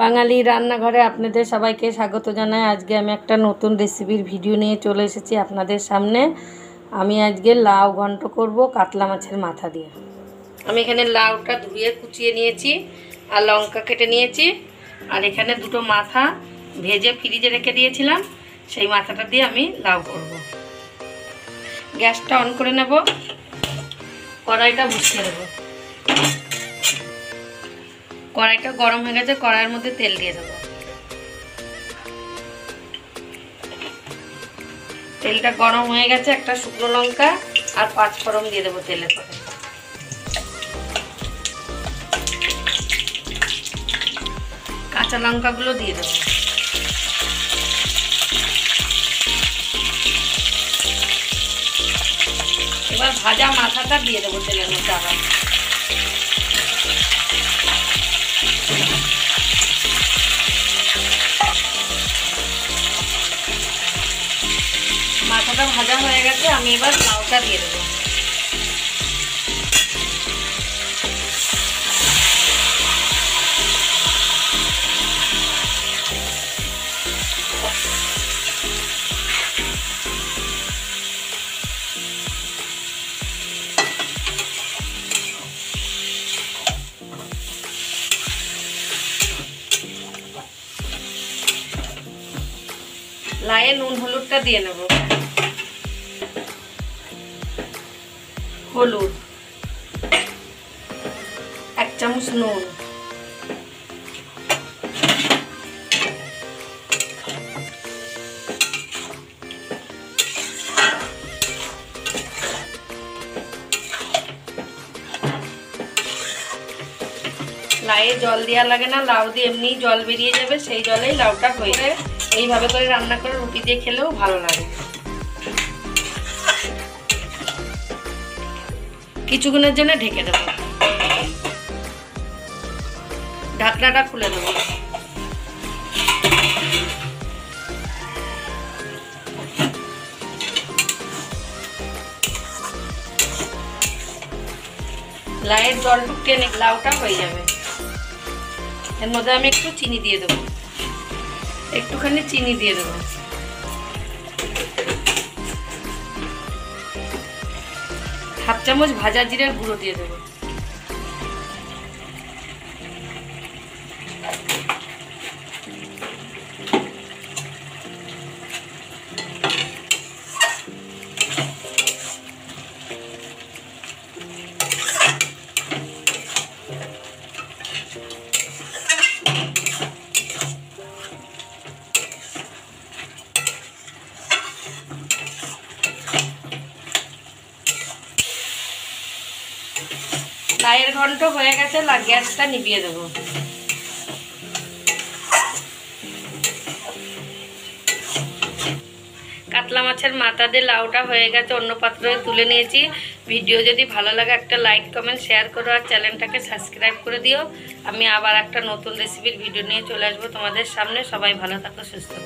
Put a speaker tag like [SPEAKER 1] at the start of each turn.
[SPEAKER 1] বাঙালি রান্নাঘরে আপনাদের সবাইকে স্বাগত জানাই। আজকে আমি একটা নতুন রেসিপির ভিডিও নিয়ে চলে এসেছি আপনাদের সামনে। আমি আজকে লাউ ঘন্ট করব কাতলা মাছের মাথা দিয়ে। আমি এখানে লাউটা ধুয়ে কুচিয়ে নিয়েছি আর লঙ্কা কেটে নিয়েছি, আর এখানে দুটো মাথা ভেজে ফ্রিজে রেখে দিয়েছিলাম, সেই মাথাটা দিয়ে আমি লাউ করব। গ্যাসটা অন করে নেব, কড়াইটা বসিয়ে দেব। কড়াইটা গরম হয়ে গেছে, কড়াইয়ের মধ্যে তেল দিয়ে দেবো। তেলটা গরম হয়ে গেছে, একটা শুকনো লঙ্কা আর 5 ফোড়ন দিয়ে দেবো তেলের পরে। কাঁচা লঙ্কাগুলো দিয়ে দেবো। এবার ভাজা মাথাটা দিয়ে দেবো তেলের মধ্যে আবার। মাথাটা ভাজা হয়ে গেছে, আমি এবার লাউটা দিয়ে দেবো। লাউয়ে নুন হলুদটা দিয়ে নেব। হলুদ 1 চামচ, নুন লাউয়ে জল দেওয়া লাগে না, লাউ দিয়ে এমনি জল বেরিয়ে যাবে, সেই জলেই লাউটা হয়ে। এইভাবে করে রান্না করে রুটি দিয়ে খেলেও ভালো লাগে। কিছুক্ষণের জন্য ঢেকে দেব, ঢাকনাটা খুলে দেব। লাউয়ের জলটুক টেনে লাউটা হয়ে যাবে। এর মধ্যে আমি একটু চিনি দিয়ে দেবো, একটুখানি চিনি দিয়ে দেবো। হাফ চামচ ভাজা জিরার গুঁড়ো দিয়ে দেবো। লাউয়ের ঘন্ট হয়ে গেছে, গ্যাসটা নিভিয়ে দেবো। কাতলা মাছের মাথা দিয়ে লাউটা হয়ে গেছে, অন্য পাত্রে তুলে নিয়েছি। ভিডিও যদি ভালো লাগে একটা লাইক কমেন্ট শেয়ার করো, আর চ্যানেলটাকে সাবস্ক্রাইব করে দিও। আমি আবার একটা নতুন রেসিপির ভিডিও নিয়ে চলে আসবো তোমাদের সামনে। সবাই ভালো থাকো, সুস্থ থাকো।